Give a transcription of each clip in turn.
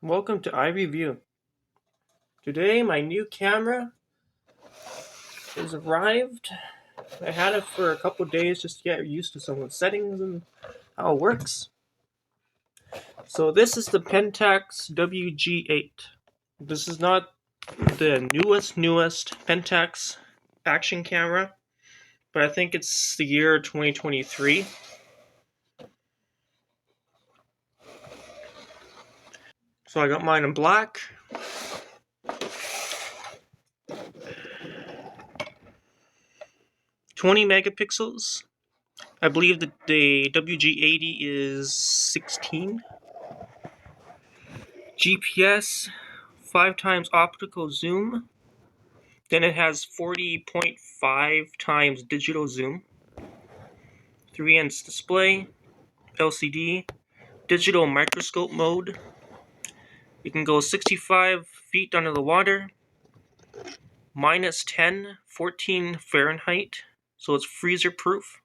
Welcome to iReview. Today my new camera has arrived. I had it for a couple days just to get used to some of the settings and how it works. So this is the Pentax WG-8. This is not the newest Pentax Action Camera, but I think it's the year 2023. So I got mine in black. "20 megapixels. I believe that the WG-80 is 16. GPS, 5 times optical zoom. Then it has 40.5 times digital zoom. 3-inch display, LCD, digital microscope mode. You can go 65 feet under the water, -10, 14 Fahrenheit, so it's freezer proof.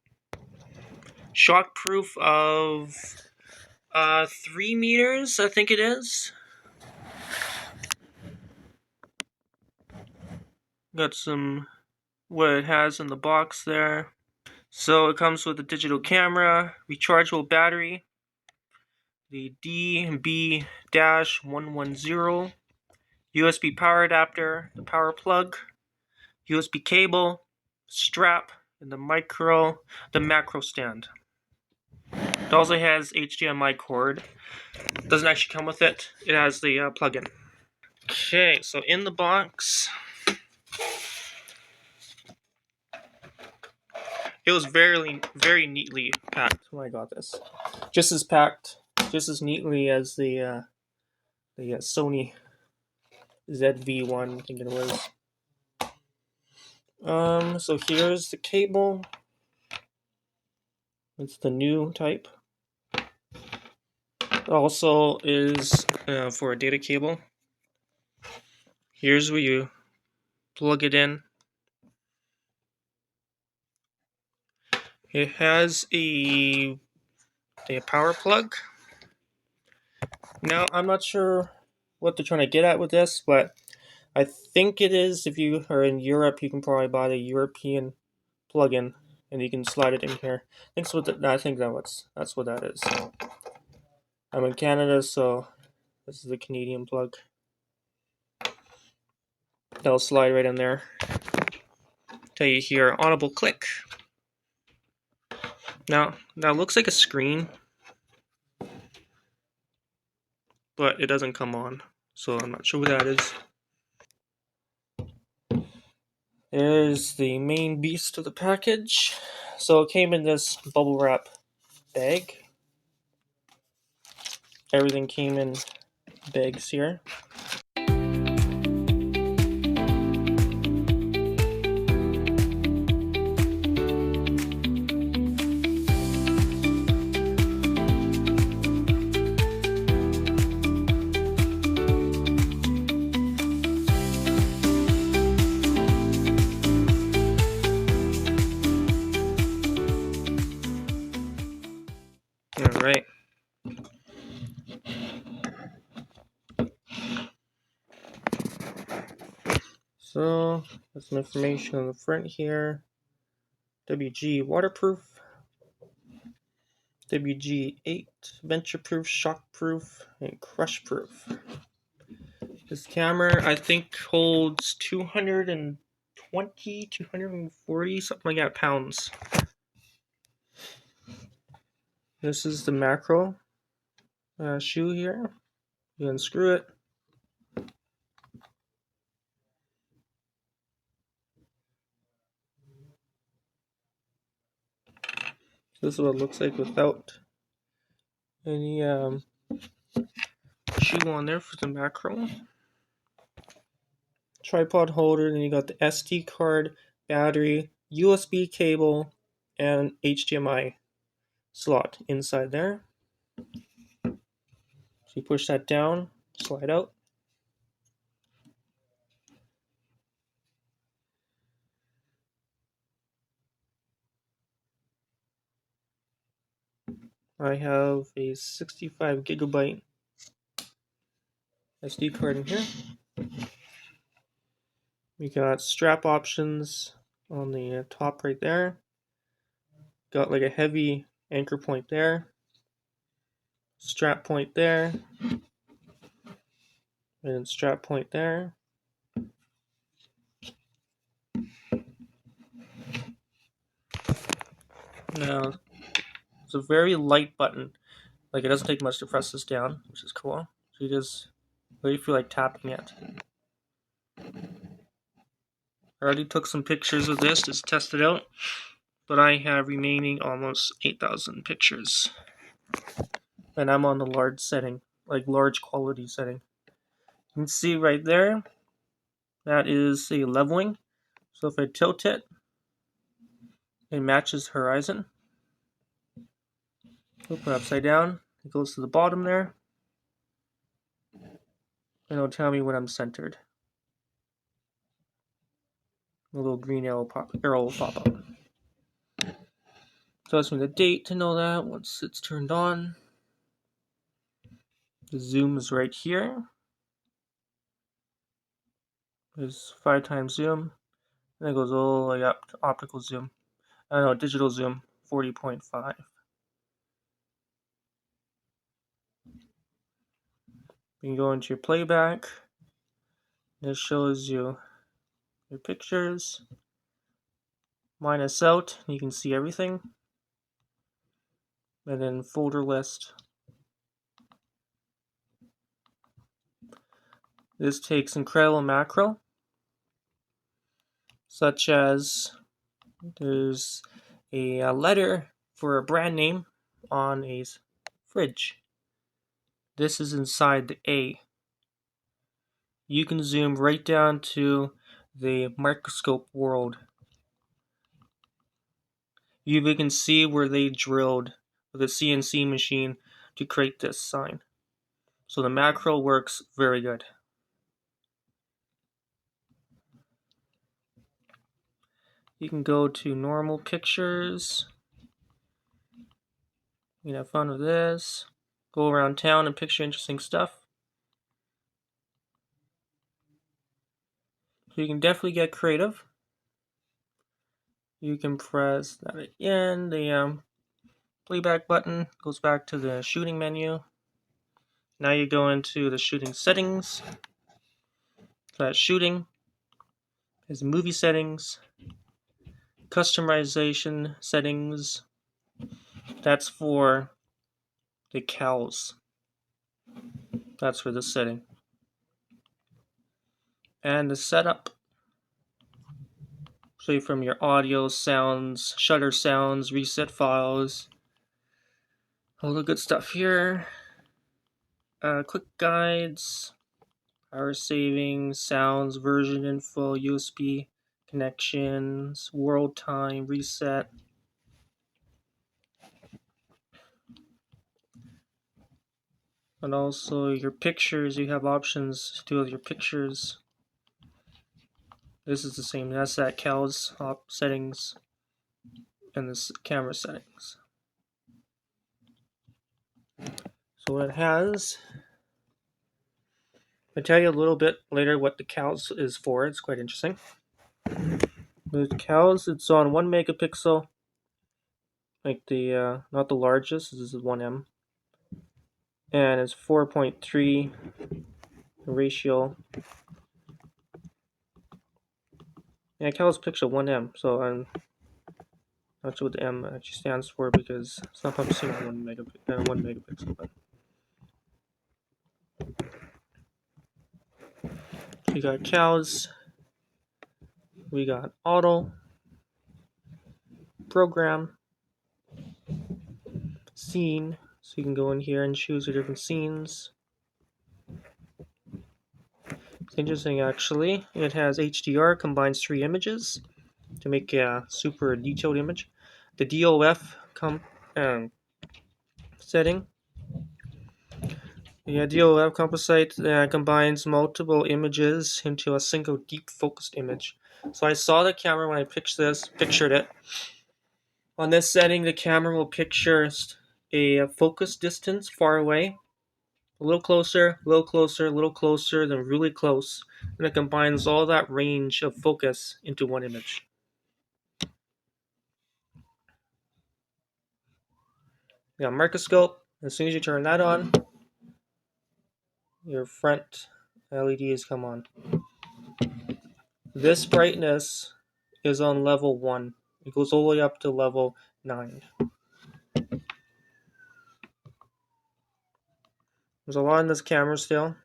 Shock proof of 3 meters, I think it is. Got some what it has in the box there. So it comes with a digital camera, rechargeable battery, the DB-110, USB power adapter, the power plug, USB cable, strap, and the macro stand. It also has HDMI cord. It doesn't actually come with it. It has the plug-in. Okay, so in the box, it was very neatly packed when I got this. Just as neatly as the Sony ZV-1, I think it was. So here's the cable. It's the new type. It also is for a data cable. Here's where you plug it in. It has a power plug. Now, I'm not sure what they're trying to get at with this, but I think it is, if you are in Europe, you can probably buy the European plug-in, and you can slide it in here. I think that's what that is. I'm in Canada, so this is the Canadian plug. That'll slide right in there. Tell you here, audible click. Now it looks like a screen, but it doesn't come on, so I'm not sure what that is. There's the main beast of the package. So it came in this bubble wrap bag. Everything came in bags here. Alright. So, there's some information on the front here. WG waterproof. WG-8 venture-proof, shock-proof, and crush-proof. This camera, I think, holds 220, 240, something like that, pounds. This is the macro shoe here. You unscrew it. This is what it looks like without any shoe on there for the macro. Tripod holder, then you got the SD card, battery, USB cable, and HDMI slot inside there. So you push that down, slide out. I have a 65 gigabyte SD card in here. We got strap options on the top right there. Got like a heavy anchor point there. Strap point there. And strap point there. Now, it's a very light button. Like, it doesn't take much to press this down, which is cool. So you just really feel like tapping it. I already took some pictures of this to test it out, but I have remaining almost 8,000 pictures. And I'm on the large setting, like large quality setting. You can see right there, that is a leveling. So if I tilt it, it matches horizon. Put it upside down, it goes to the bottom there. And it'll tell me when I'm centered. A little green arrow will pop up. So it's me the date to know that once it's turned on. The zoom is right here. There's 5 times zoom. And it goes all the way up to optical zoom. I don't know, digital zoom, 40.5. You can go into your playback. This shows you your pictures. Minus out, you can see everything. And then folder list. This takes incredible macro, such as there's a letter for a brand name on a fridge. This is inside the A. You can zoom right down to the microscope world. You even can see where they drilled with a CNC machine to create this sign. So the macro works very good. You can go to normal pictures. You can have fun with this. Go around town and picture interesting stuff. So you can definitely get creative. You can press that again. The playback button goes back to the shooting menu. Now you go into the shooting settings. So that's shooting. There's movie settings. Customization settings. That's for the cows. That's for the setting. And the setup. So from your audio, sounds, shutter sounds, reset files. All the good stuff here. Quick guides. Power saving, sounds, version info, USB connections, world time, reset. And also your pictures, you have options to do with your pictures. This is the same, that's that CAL's settings and this camera settings. So what it has, I'll tell you a little bit later what the CAL's is for, it's quite interesting. The CAL's, it's on 1 megapixel, like the, not the largest, this is 1M. And it's 4.3 ratio. Yeah, CAL's pixel 1M, so I'm not sure what the M actually stands for because it's not publishing on 1 megapixel. But we got CAL's, we got auto, program, scene, so you can go in here and choose the different scenes. It's interesting actually. It has HDR, combines 3 images to make a super detailed image. The DOF setting. The DOF composite combines multiple images into a single deep focused image. So I saw the camera when I pictured it. On this setting, the camera will picture a focus distance far away, a little closer, a little closer, a little closer, then really close. And it combines all that range of focus into one image. You got microscope. As soon as you turn that on, your front LEDs come on. This brightness is on level 1. It goes all the way up to level 9. There's a lot in this camera still,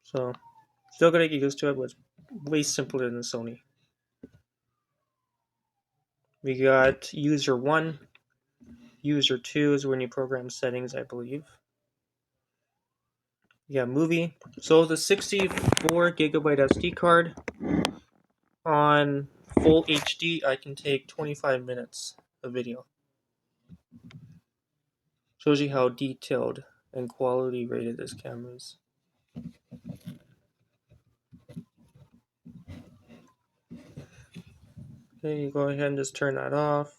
so still gotta get used to it, but it's way simpler than Sony. We got user 1. User 2 is when you program settings, I believe. You got movie. So the 64 gigabyte SD card on full HD, I can take 25 minutes of video. Shows you how detailed and quality rated this camera is. Okay, you go ahead and just turn that off.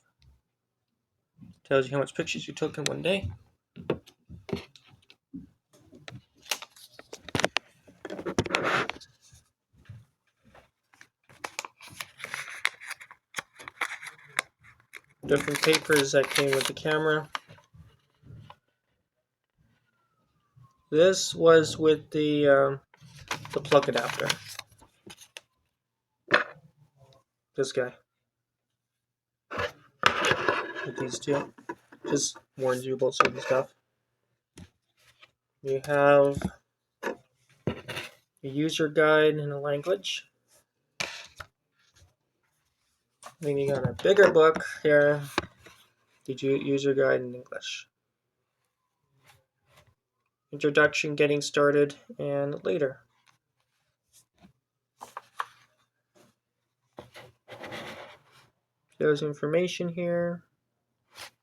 Tells you how much pictures you took in one day. Different papers that came with the camera. This was with the plug adapter. This guy. With these two. Just warns you about certain stuff. You have a user guide in a language. Then you got a bigger book here. The user guide in English. Introduction, getting started, and later. There's information here.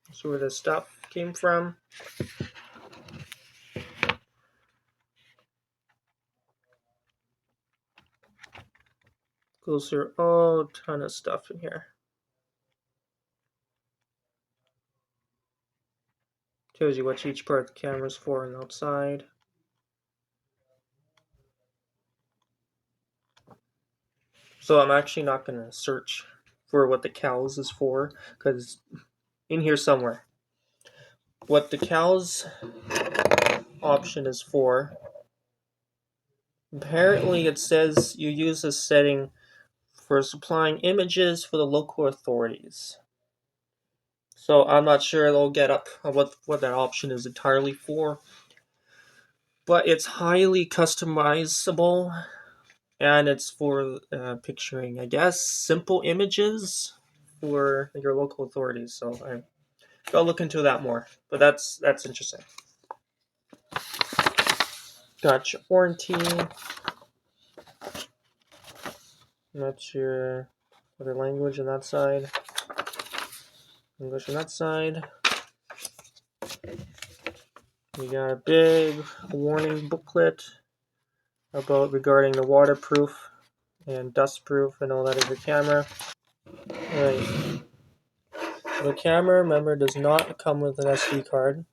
That's where the stuff came from. Goes through a ton of stuff in here. Tells you what each part of the camera is for and outside. So I'm actually not going to search for what the cows is for, because in here somewhere. What the cows option is for, apparently it says you use this setting for supplying images for the local authorities. So I'm not sure they'll get up what that option is entirely for. But it's highly customizable, and it's for picturing, I guess, simple images for your local authorities. So I gotta look into that more. But that's interesting. Got your warranty. That's your other language on that side. English on that side. You got a big warning booklet regarding the waterproof and dustproof and all that of your camera. Right. The camera, remember, does not come with an SD card,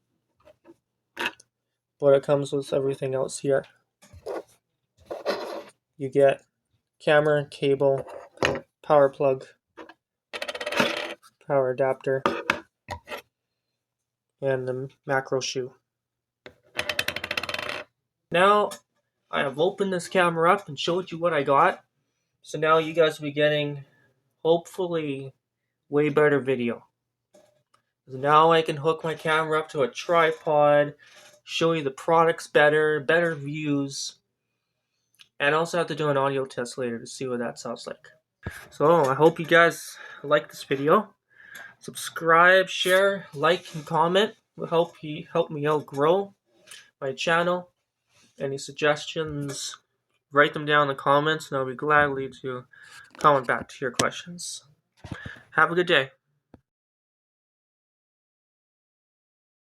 but it comes with everything else here. You get camera, cable, power plug, power adapter, and the macro shoe. Now, I have opened this camera up and showed you what I got. So now you guys will be getting, hopefully, way better video. Now I can hook my camera up to a tripod, show you the products better views, and also have to do an audio test later to see what that sounds like. So I hope you guys like this video. Subscribe, share, like, and comment. Will help me out grow my channel. Any suggestions, write them down in the comments, and I'll be gladly to comment back to your questions. Have a good day.